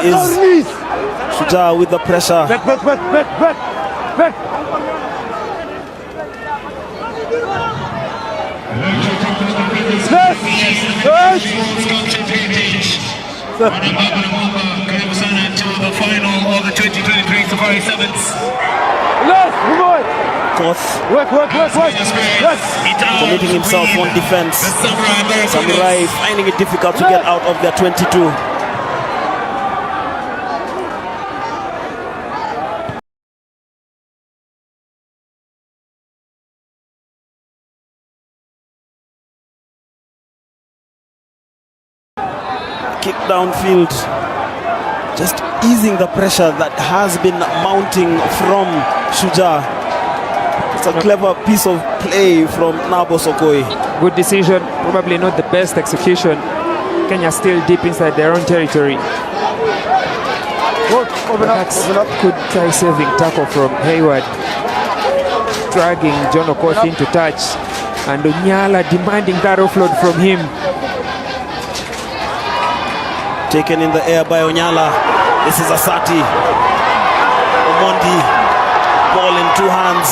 is Shujaa with the pressure. Back. The final of the 2023 Safari7s. Committing himself on defense. Samurai finding it difficult to get out of their 22. Kick downfield, just easing the pressure that has been mounting from Shujaa. It's a clever piece of play from Nabo Sokoi. Good decision, probably not the best execution. Kenya still deep inside their own territory. Perhaps could try saving tackle from Hayward, dragging John Okoth into touch, and Onyala demanding that offload from him. Taken in the air by Onyala. This is Asati. Omondi, ball in two hands.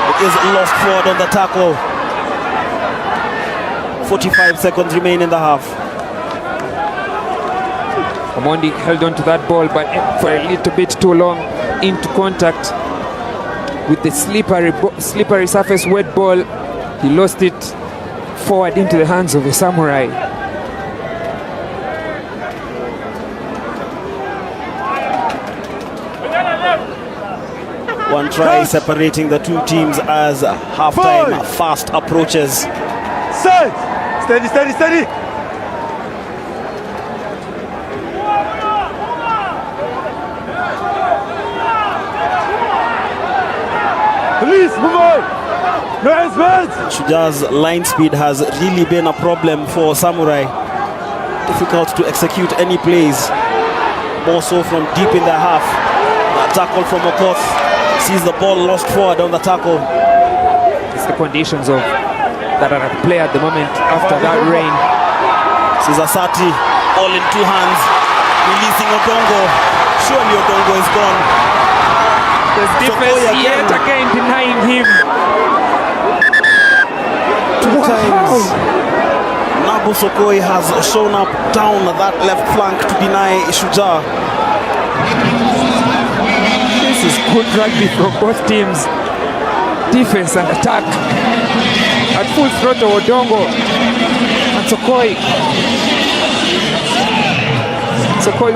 It is lost forward on the tackle. 45 seconds remain in the half. Omondi held on to that ball, but for a little bit too long, into contact with the slippery surface wet ball. He lost it forward into the hands of the Samurai. One try separating the two teams as halftime fast approaches. Steady. Please move on. No hands. Shujaa's line speed has really been a problem for Samurai. Difficult to execute any plays, more so from deep in their half. A tackle from Okoth. Sees the ball lost forward on the tackle. It's the conditions of that are at play at the moment after that rain. Sees Asati, all in two hands, releasing Odongo. Surely Odongo is gone. The defense yet again denying him. Two times. Nabo Sokoi has shown up down that left flank to deny Shujaa. This is good rugby from both teams. Defense and attack. At full throttle, Odongo and Sokoi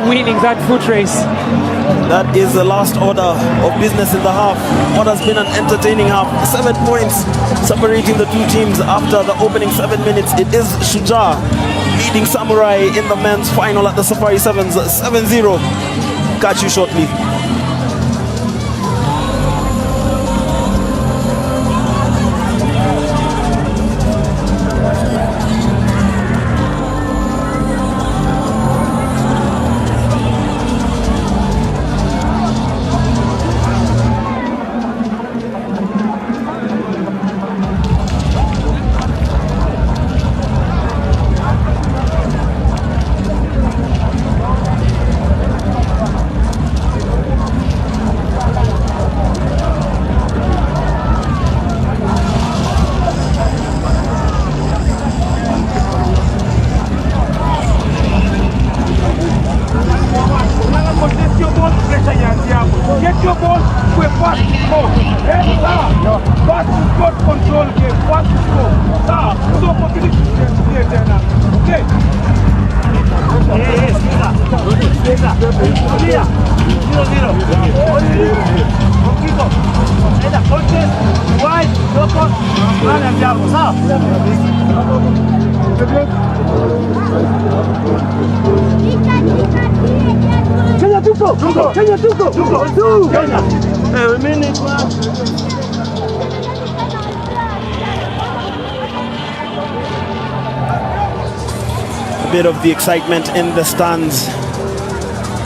winning that foot race. That is the last order of business in the half. What has been an entertaining half. 7 points separating the two teams after the opening 7 minutes. It is Shujaa leading Samurai in the men's final at the Safari7s 7-0. Catch you shortly. A bit of the excitement in the stands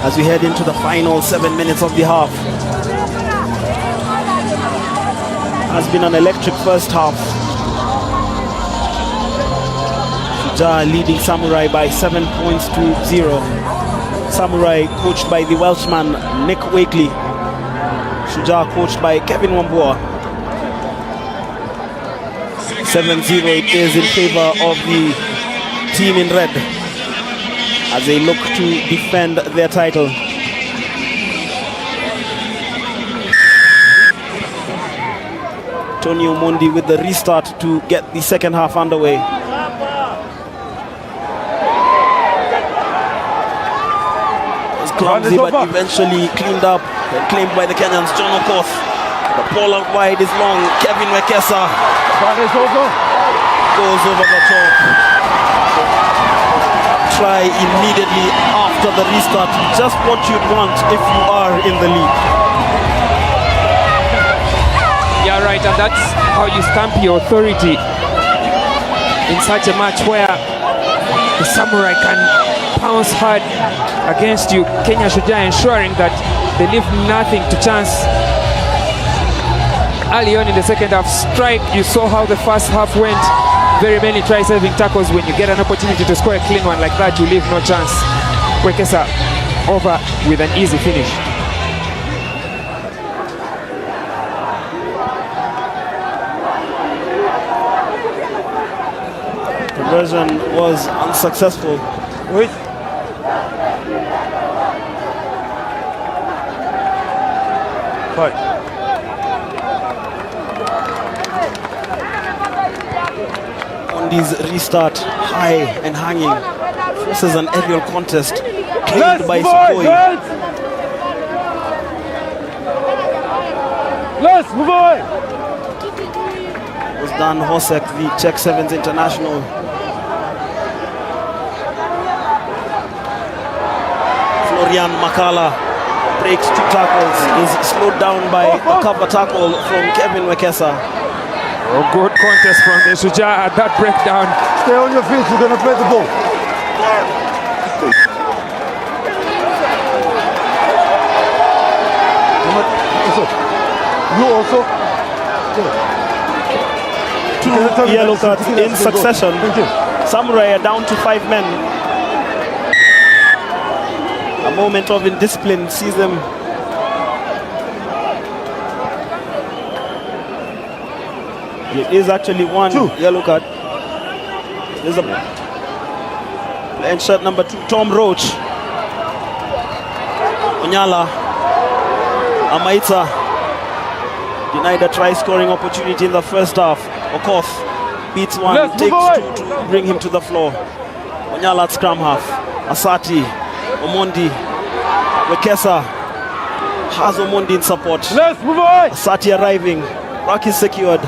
as we head into the final 7 minutes of the half. Has been an electric first half. Shujaa leading Samurai by 7 points to 0. Samurai coached by the Welshman Nick Wakely. Shujaa coached by Kevin Wambua. 7-0 it is in favor of the team in red as they look to defend their title. Tony Omondi with the restart to get the second half underway. It was clumsy but eventually cleaned up and claimed by the Kenyans. John Okoth. The ball out wide is long. Kevin Wekesa goes over the top. Try immediately after the restart. Just what you'd want if you are in the lead. Yeah, right, and that's how you stamp your authority in such a match where the Samurai can pounce hard against you. Kenya Shujaa ensuring that they leave nothing to chance. Early on in the second half strike, you saw how the first half went. Very many try-saving tackles. When you get an opportunity to score a clean one like that, you leave no chance. Wekesa over with an easy finish. Conversion was unsuccessful. Wait. Fight. Ondi's restart high and hanging forces an aerial contest claimed by Sukoi. Let's move on. It was Dan Hosek, the Czech Sevens international. Florian Makala breaks 2 tackles, is slowed down by a cover tackle from Kevin Wekesa. Oh, good contest from the Shujaa at that breakdown. Stay on your feet, you're going to play the ball. You also. 2 yellow cards in succession. Samurai are down to 5 men. A moment of indiscipline sees them. It is actually 1 yellow card. There's a playing shirt number 2, Tom Roach. Onyala Amaita denied a try-scoring opportunity in the first half. Okoth beats one, takes 2 to bring him to the floor. Onyala at scrum half. Asati, Omondi, Wekesa has Omondi in support. Let's move on. Asati arriving. Rock is secured.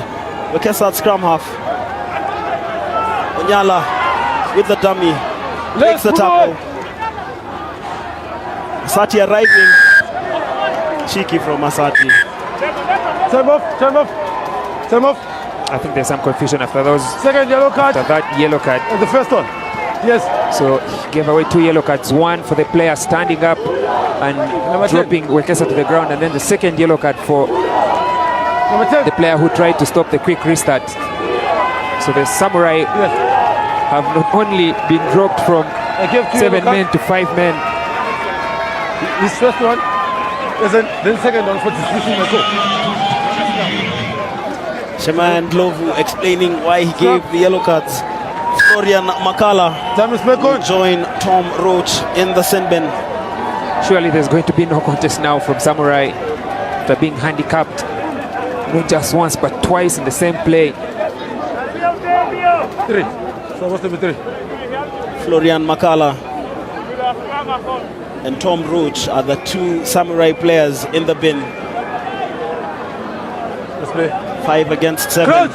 Wekesa at scrum half. Onyala with the dummy. Takes the tackle. Asati arriving. Cheeky from Asati. Time off, time off, time off. I think there's some confusion after those. Second yellow card. After that yellow card. And the first one. Yes. So he gave away 2 yellow cards. 1 for the player standing up and dropping Wekesa to the ground, and then the second yellow card for the player who tried to stop the quick restart. So the Samurai have not only been dropped from 7 men to 5 men. His first one, then second one for dismissing the goal. Shema and Lovu explaining why he gave the yellow cards. Florian Makala will join Tom Roach in the sin bin. Surely there's going to be no contest now from Samurai after being handicapped not just once but twice in the same play. 3. Supposed to be 3. Florian Makala and Tom Roach are the 2 Samurai players in the bin. Let's play. 5 against 7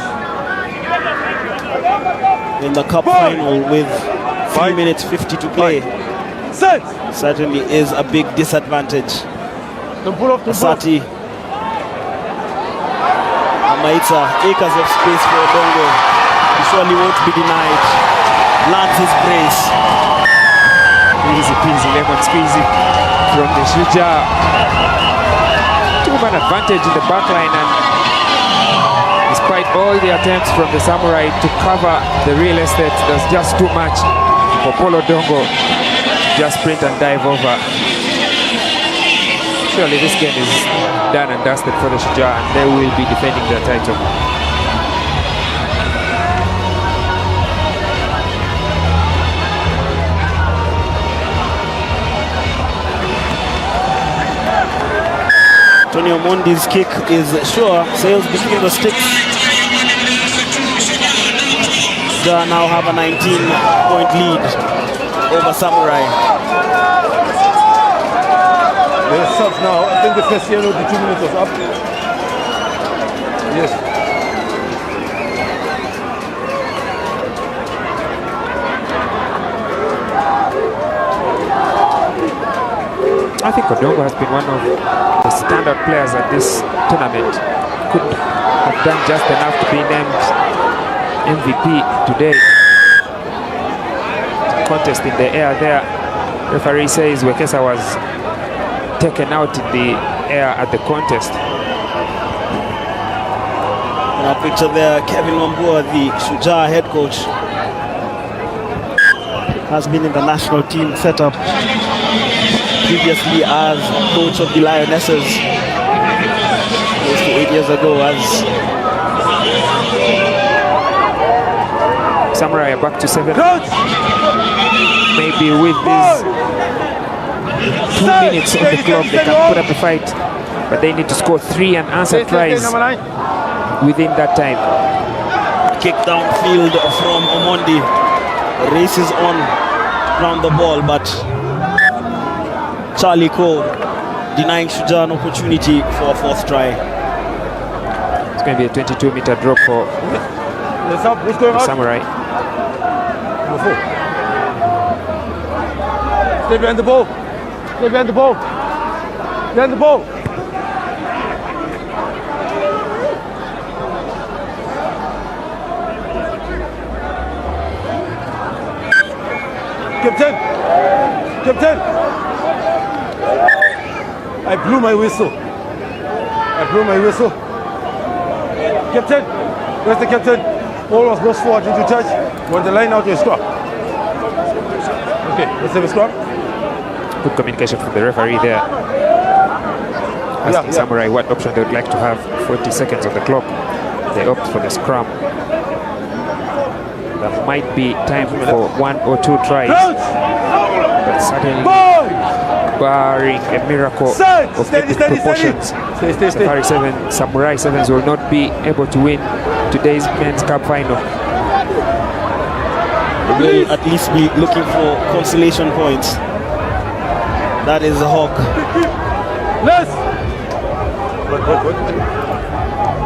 in the cup final with 3 minutes 50 to play. Set. Certainly is a big disadvantage. Don't pull off the Sati Amaita, acres of space for Odongo. He surely won't be denied. Lands his brace. Easy peasy, lemon squeezy from the Shujaa. 2-man advantage in the back line, and despite all the attempts from the Samurai to cover the real estate, there's just too much for Polo Dongo to just sprint and dive over. Surely this game is done and dusted for the Shujaa, and they will be defending their title. Tony Omondi's kick is sure, sails between the sticks. Shujaa now have a 19-point lead over Samurai. There's subs now. I think the first yellow, the 2 minutes was up. Yes. I think Odongo has been one of the standout players at this tournament. Could have done just enough to be named MVP today. Contest in the air there. Referee says Wekesa was taken out in the air at the contest. In our picture there, Kevin Wambua, the Shujaa head coach, has been in the national team setup previously as coach of the Lionesses close to 8 years ago. As Samurai are back to 7. Maybe with these 2 minutes on the clock they can put up a fight, but they need to score 3 unanswered tries within that time. Kick downfield from Omondi, races on around the ball, but Charlie Cole denying Shujaa an opportunity for a 4th try. It's going to be a 22-meter drop for Samurai. Stay behind the ball. Stay behind the ball. Behind the ball. Captain. Captain. I blew my whistle. I blew my whistle. Captain. Where's the captain? Ball was lost forward into touch. When the line out, you stop. Okay, let's have a scrum. Good communication from the referee there. Asking Samurai what option they would like to have. 40 seconds on the clock. They opt for the scrum. There might be time for 1 or 2 tries. But suddenly, barring a miracle of epic proportions, Samurai 7s will not be able to win today's men's cup final. They will at least be looking for consolation points. That is the hawk.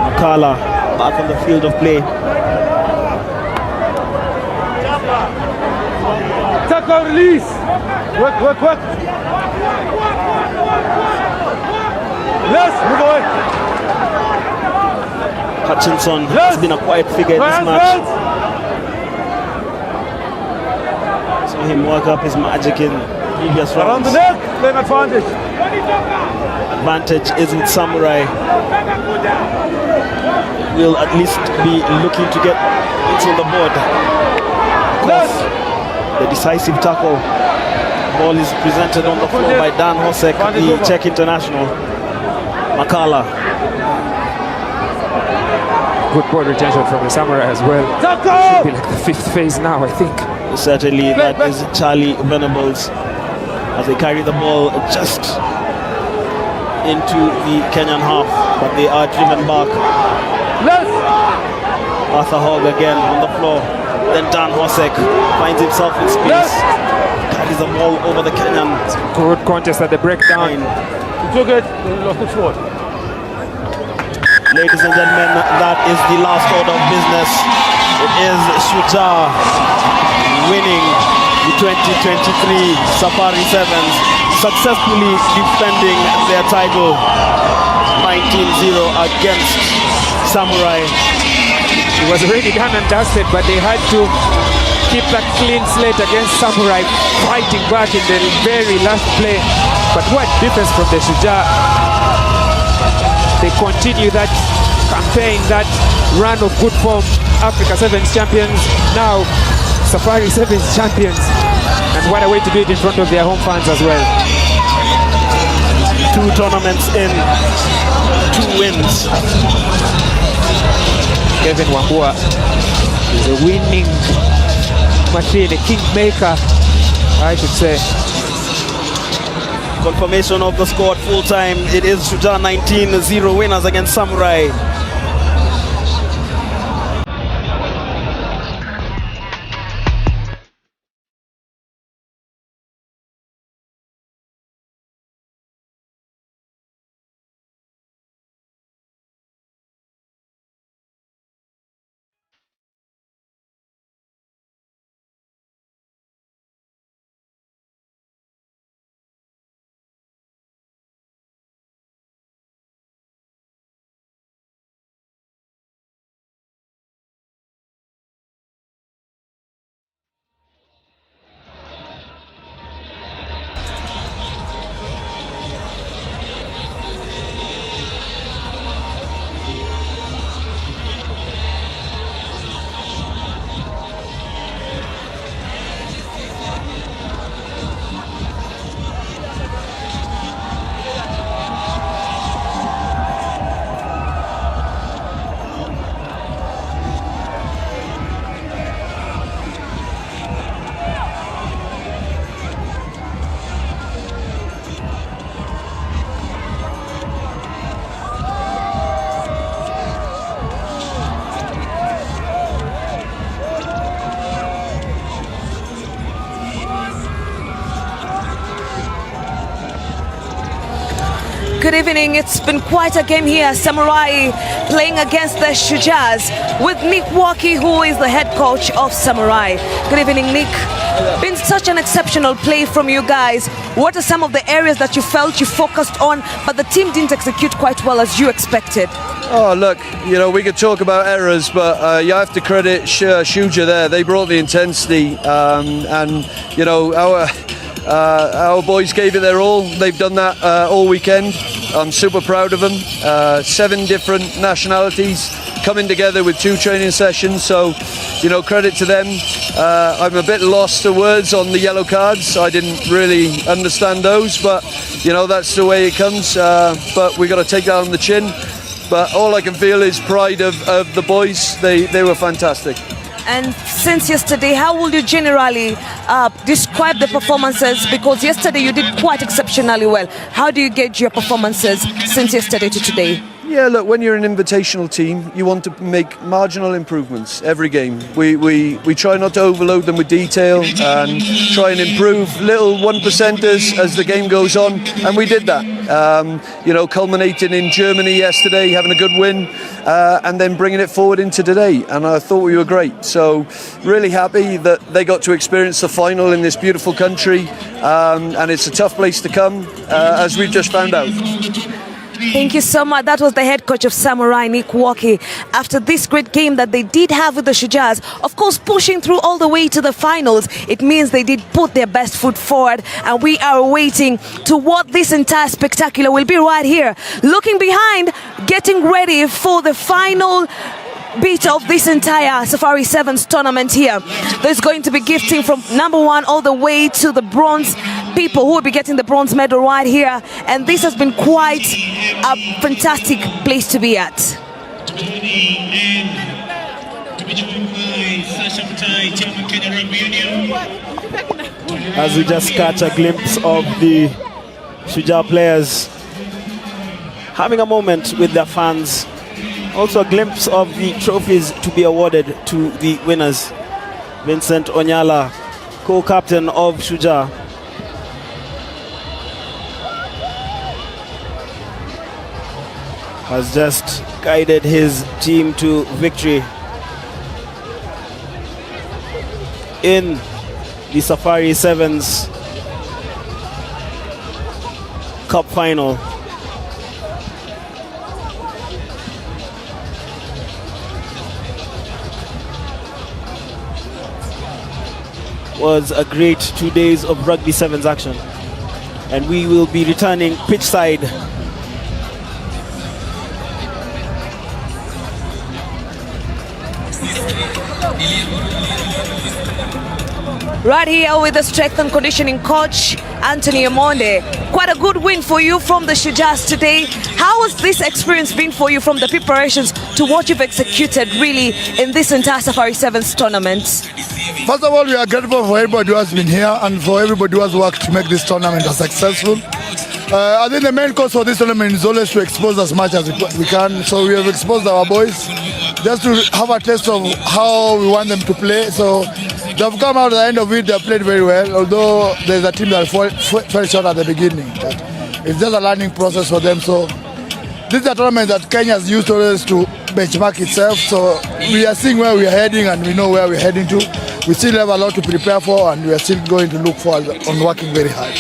Makala back on the field of play. Tackle release. Work. Let's move away. Hutchinson has been a quiet figure in this match. Saw him work up his magic in previous rounds. Around the neck, claim advantage. Advantage is with Samurai. Will at least be looking to get it on the board. Of course, the decisive tackle. Ball is presented on the floor by Dan Hosek, the Czech international. Makala. Good ball retention from the Samurai as well. Should be like the 5th phase now, I think. Certainly, that is Charlie Venables as they carry the ball just into the Kenyan half, but they are driven back. Arthur Hogg again on the floor. Then Dan Hosek finds himself in space. Carries the ball over the Kenyan. Good contest at the breakdown. He took it, he lost it forward. Ladies and gentlemen, that is the last order of business. It is Shujaa winning the 2023 Safari7s, successfully defending their title 19-0 against Samurai. It was already done and dusted, but they had to keep that clean slate against Samurai, fighting back in the very last play. But what difference from the Shujaa. They continue that campaign, that run of good form. Africa 7s champions, now Safari 7s champions. And Kenyans. What a way to do it in front of their home fans as well. 2 tournaments in, 2 wins. Kevin Wambua is a winning machine, a kingmaker, I should say. Confirmation of the score at full time. It is Shujaa 19-0 winners against Samurai. Good evening. It's been quite a game here. Samurai playing against the Shujaas with Nick Waki, who is the head coach of Samurai. Good evening, Nick. Been such an exceptional play from you guys. What are some of the areas that you felt you focused on, but the team didn't execute quite well as you expected? Oh, look, you know, we could talk about errors, but you have to credit Shuja there. They brought the intensity, and, you know, our boys gave it their all. They've done that all weekend. I'm super proud of them. 7 different nationalities coming together with 2 training sessions, so, you know, credit to them. I'm a bit lost for words on the yellow cards. I didn't really understand those, but, you know, that's the way it comes. But we got to take that on the chin. But all I can feel is pride of the boys. They were fantastic. And since yesterday, how would you generally describe the performances? Because yesterday you did quite exceptionally well. How do you gauge your performances since yesterday to today? Yeah, look, when you're an invitational team, you want to make marginal improvements every game. We try not to overload them with detail and try and improve little 1%ers as the game goes on, and we did that. You know, culminating in Germany yesterday, having a good win, and then bringing it forward into today, and I thought we were great. So really happy that they got to experience the final in this beautiful country, and it's a tough place to come, as we've just found out. Thank you so much. That was the head coach of Samurai, Nick Waki. After this great game that they did have with the Shujaas, of course, pushing through all the way to the finals, it means they did put their best foot forward, and we are waiting to what this entire spectacular will be right here. Looking behind, getting ready for the final bit of this entire Safari7s tournament here. There's going to be gifting from number 1 all the way to the bronze. People who will be getting the bronze medal right here, and this has been quite a fantastic place to be at. As we just catch a glimpse of the Shujaa players having a moment with their fans. Also a glimpse of the trophies to be awarded to the winners. Vincent Onyala, co-captain of Shujaa. Has just guided his team to victory in the Safari7s Cup final. Was a great 2 days of rugby sevens action, and we will be returning pitch side Right here with the strength and conditioning coach, Anthony Amonde. Quite a good win for you from the Shujas today. How has this experience been for you from the preparations to what you've executed really in this entire Safari7s tournament? First of all, we are grateful for everybody who has been here and for everybody who has worked to make this tournament successful. I think the main cause for this tournament is always to expose as much as we can. So we have exposed our boys just to have a taste of how we want them to play. So they've come out at the end of it, they've played very well, although there's a team that fell short at the beginning. But it's just a learning process for them. So this is a tournament that Kenya has used always to benchmark itself. So we are seeing where we are heading and we know where we're heading to. We still have a lot to prepare for and we are still going to look forward on working very hard.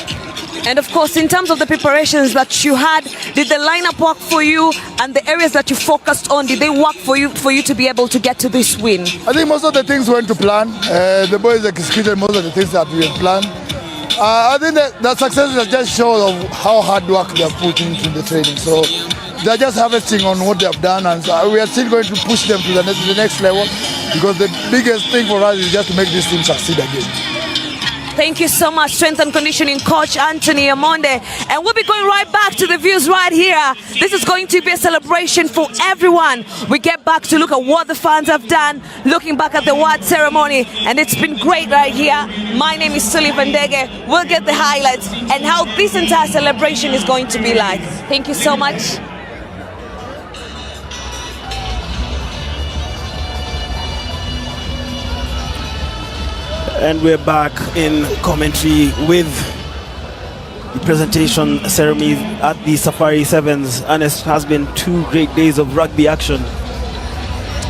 And of course, in terms of the preparations that you had, did the lineup work for you, and the areas that you focused on, did they work for you to be able to get to this win? I think most of the things went to plan. The boys executed most of the things that we had planned. I think that the success is just show of how hard work they have put into the training. So they're just harvesting on what they have done, and we are still going to push them to the next level, because the biggest thing for us is just to make this team succeed again. Thank you so much, strength and conditioning coach Anthony Amonde. And we'll be going right back to the views right here. This is going to be a celebration for everyone. We get back to look at what the fans have done, looking back at the award ceremony, and it's been great right here. My name is Sullivan Dege. We'll get the highlights and how this entire celebration is going to be like. Thank you so much. And we're back in commentary with the presentation ceremony at the Safari7s, and it has been 2 great days of rugby action.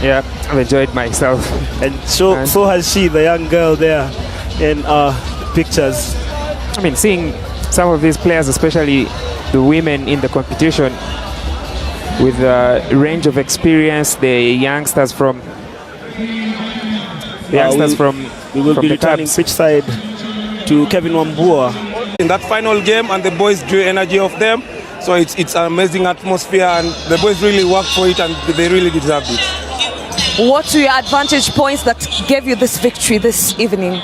Yeah, I've enjoyed myself. And so has she, the young girl there in pictures. I mean, seeing some of these players, especially the women in the competition, with a range of experience, the youngsters from we will be returning pitch side to Kevin Wambua. In that final game, and the boys drew energy off them, so it's an amazing atmosphere, and the boys really worked for it, and they really deserved it. What were your advantage points that gave you this victory this evening?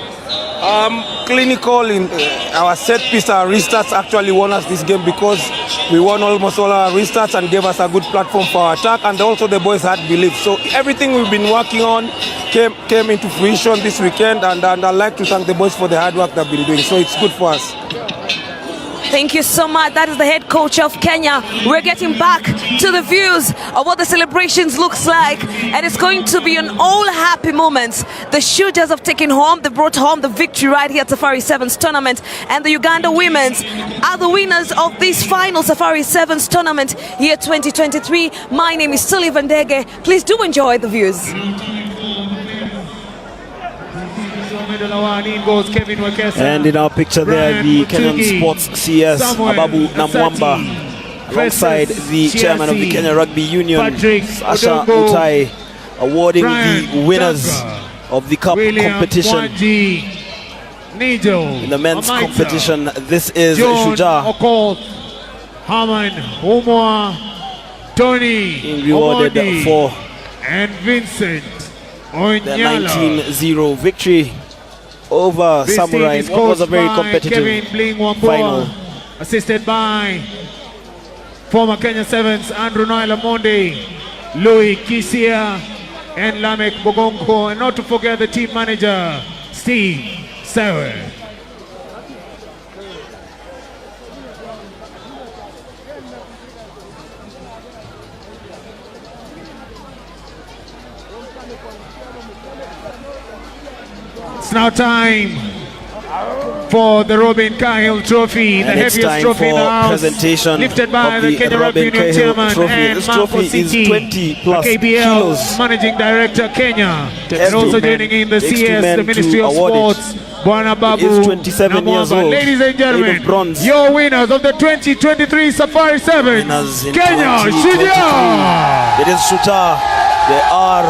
Clinical in our set piece, our restarts actually won us this game, because we won almost all our restarts and gave us a good platform for our attack, and also the boys had belief. So everything we've been working on came into fruition this weekend, and I'd like to thank the boys for the hard work they've been doing. So it's good for us. Thank you so much. That is the head coach of Kenya. We're getting back to the views of what the celebrations looks like, and it's going to be an all happy moments. The Shujas have taken home, they brought home the victory right here at Safari7s tournament, and the Uganda women's are the winners of this final Safari7s tournament year 2023. My name is Sullivan Dege. Please do enjoy the views. And in our picture there, the Kenyan Sports CS, Ababu Namwamba, alongside the chairman of the Kenya Rugby Union, Sasha Mutahi, awarding the winners of the cup competition. In the men's competition, this is Shuja, Herman, Tony, being rewarded for and Vincent the 19-0 victory over Samurai. What was a very competitive final. Assisted by former Kenya Sevens Andrew Noel Monde, Louis Kisia, and Lamek Bogonko, and not to forget the team manager Steve Sauer. It's now time for the Robin Cahill Trophy, the heaviest trophy in the house, lifted by the Kenya Rugby Union chairman and this trophy is 20 plus KBL kilos. managing director Kenya, and also joining in the CS, the Ministry of Sports, Bwana Babu Namwamba. Ladies and gentlemen, your winners of the 2023 Safari7s, Kenya Shuja. It is Shuja. They are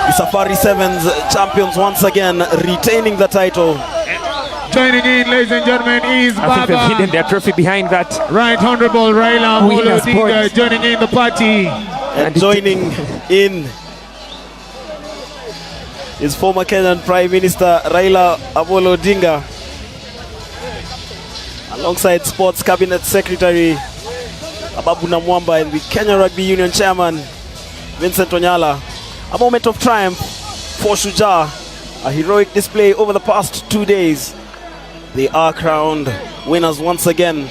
the Safari7s champions once again, retaining the title. Joining in, ladies and gentlemen, is Baba. I think they've hidden their trophy behind that. Right Honorable Raila Odinga joining in the party. And joining in is former Kenyan Prime Minister Raila Odinga, alongside Sports Cabinet Secretary Ababu Namwamba and the Kenya Rugby Union Chairman Vincent Onyala. A moment of triumph for Shujaa, a heroic display over the past 2 days. They are crowned winners once again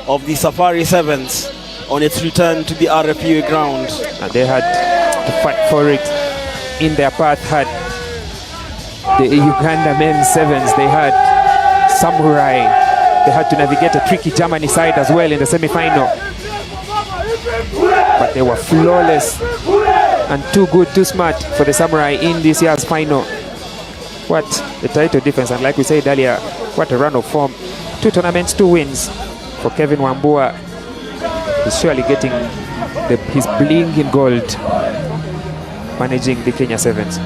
of the Safari7s on its return to the RFUEA ground. And they had to fight for it in their path. Had the Uganda men's sevens, they had Samurai, they had to navigate a tricky Germany side as well in the semi-final. But they were flawless and too good, too smart for the Samurai in this year's final. What the title defense, and like we said earlier, what a run of form. 2 tournaments, 2 wins for Kevin Wambua. He's surely getting his bling in gold, managing the Kenya Sevens.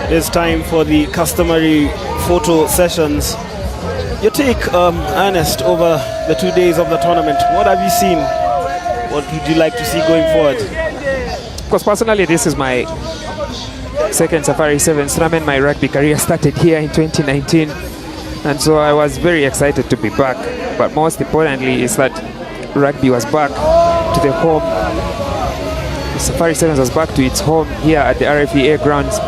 It is time for the customary photo sessions. Your take, Ernest, over the 2 days of the tournament. What have you seen? What would you like to see going forward? Because personally, this is my second Safari7s tournament. My rugby career started here in 2019, and so I was very excited to be back. But most importantly is that rugby was back to the home. The Safari7s was back to its home here at the RFUEA grounds.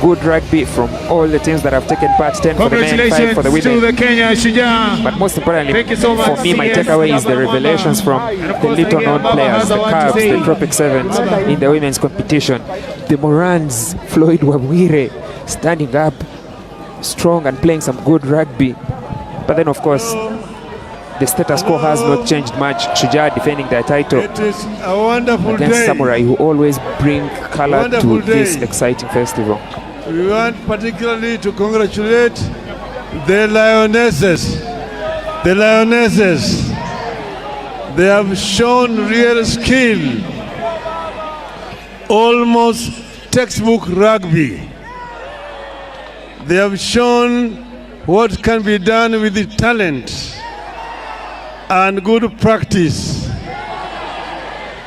Good rugby from all the teams that have taken part. 10 for the men, 5 for the women. To the Kenya Shujaa. But most importantly, so for me, my takeaway is the revelations from the little known players, the Cubs, the Tropic Sevens in the women's competition. The Morans, Floyd Wabwire, standing up strong and playing some good rugby. But then, of course, the status quo has not changed much. Shujaa defending their title It is a wonderful against day. Samurai, who always bring color Wonderful to this day. exciting festival. We want particularly to congratulate the Lionesses. The Lionesses. They have shown real skill. Almost textbook rugby. They have shown what can be done with the talent and good practice.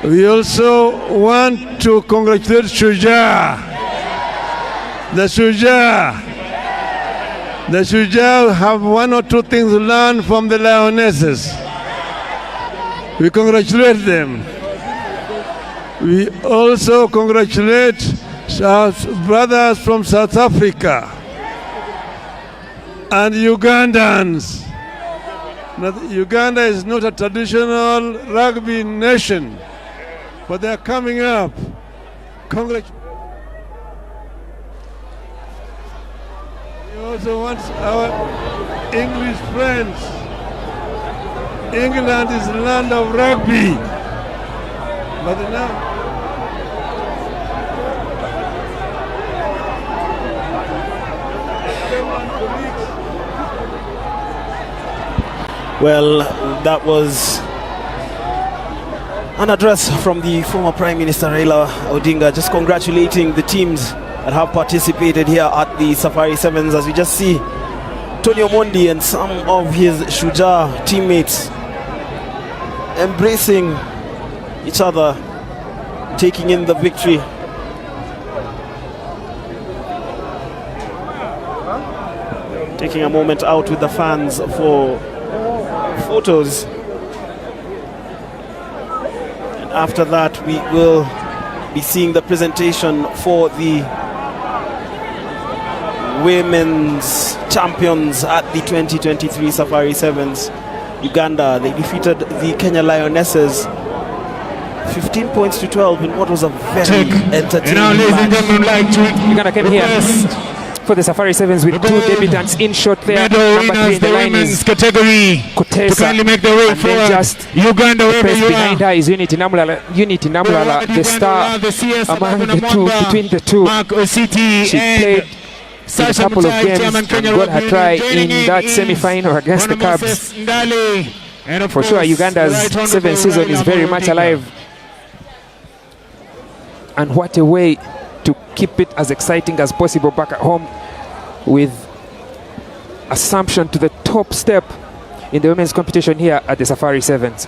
We also want to congratulate Shujaa. The Shujaa have 1 or 2 things to learn from the Lionesses. We congratulate them. We also congratulate our brothers from South Africa and Ugandans. Now, Uganda is not a traditional rugby nation, but they are coming up. Congratulations. We also want our English friends. England is the land of rugby. But now, well, that was an address from the former Prime Minister Raila Odinga, just congratulating the teams that have participated here at the Safari7s. As we just see Tony Omondi and some of his Shujaa teammates embracing each other, taking in the victory. Taking a moment out with the fans for photos. And after that, we will be seeing the presentation for the women's champions at the 2023 Safari7s. Uganda, they defeated the Kenya Lionesses 15 points to 12 in what was a very entertaining match. Uganda came here for the Safari7s with 2 debutants in short there. Number 3 in the line is category Kutesa, to make the way and for then just Uganda. the press behind her is Unity Namulala. Unity Namulala, the star among the two, between the two. She played in a couple of games and got her try in that semi-final against the Cubs. For sure, Uganda's 7th season is very much alive. And what a way to keep it as exciting as possible back at home with assumption to the top step in the women's competition here at the Safari7s.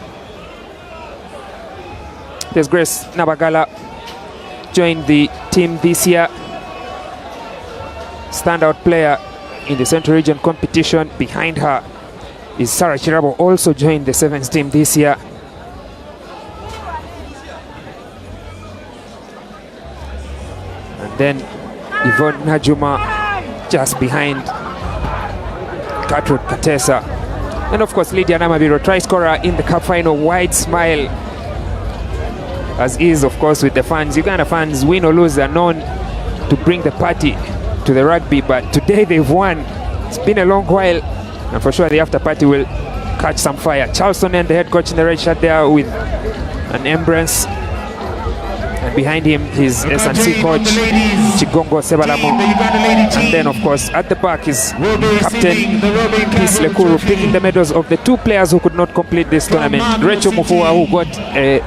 There's Grace Nabagala, joined the team this year. Standout player in the Central Region competition. Behind her is Sarah Chirabo, also joined the sevens team this year. And then Yvonne Najuma just behind Gertrude Katesa. And of course Lydia Namabiro, try scorer in the cup final. Wide smile, as is of course with the fans. Uganda fans, win or lose, are known to bring the party to the rugby, but today they've won. It's been a long while, and for sure the after party will catch some fire. Charleston and the head coach in the red shirt there with an embrace, and behind him his S&C coach Chigongo Sebalamo, and then of course at the back is Captain Peace Lekuru, picking the medals of the two players who could not complete this tournament. Rachel Mufua, who got a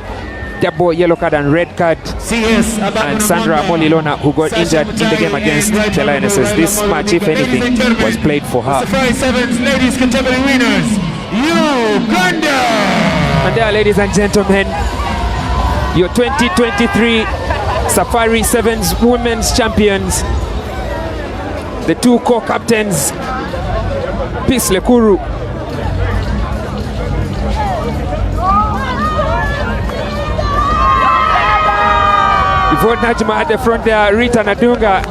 double yellow card and red card, and Sandra Molilona, who got injured in the game against the Lionesses. This match, if anything, was played for her. Safari7s ladies category winners, Uganda! And there, ladies and gentlemen, your 2023 Safari7s women's champions, the two co-captains, Peace Lekuru Yvonne Najma at the front there, Rita Nadunga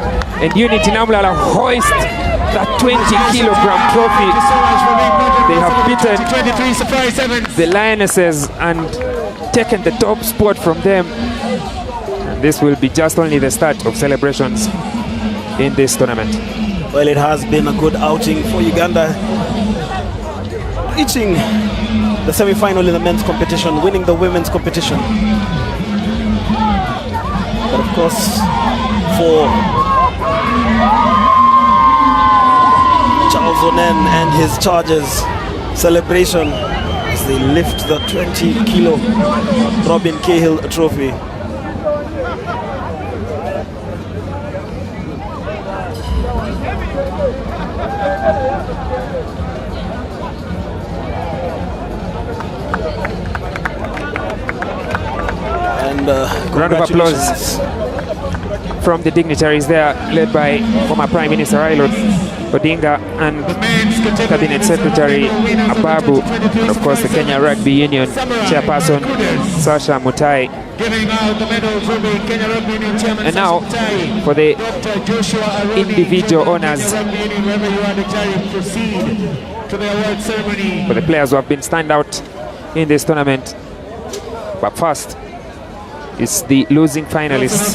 and Unity Namlala hoist that 20-kilogram trophy. They have beaten the Lionesses and taken the top spot from them. And this will be just only the start of celebrations in this tournament. Well, it has been a good outing for Uganda, reaching the semi-final in the men's competition, winning the women's competition. But of course, for Charles Onen and his charges, celebration as they lift the 20-kilo Robin Cahill trophy. And round of applause from the dignitaries there, led by former Prime Minister Raila Odinga and Cabinet Secretary Ababu, and of course the Kenya Rugby Union Chairperson Sasha Mutahi. And now for the individual honors for the players who have been standout in this tournament. But first, it's the losing finalists.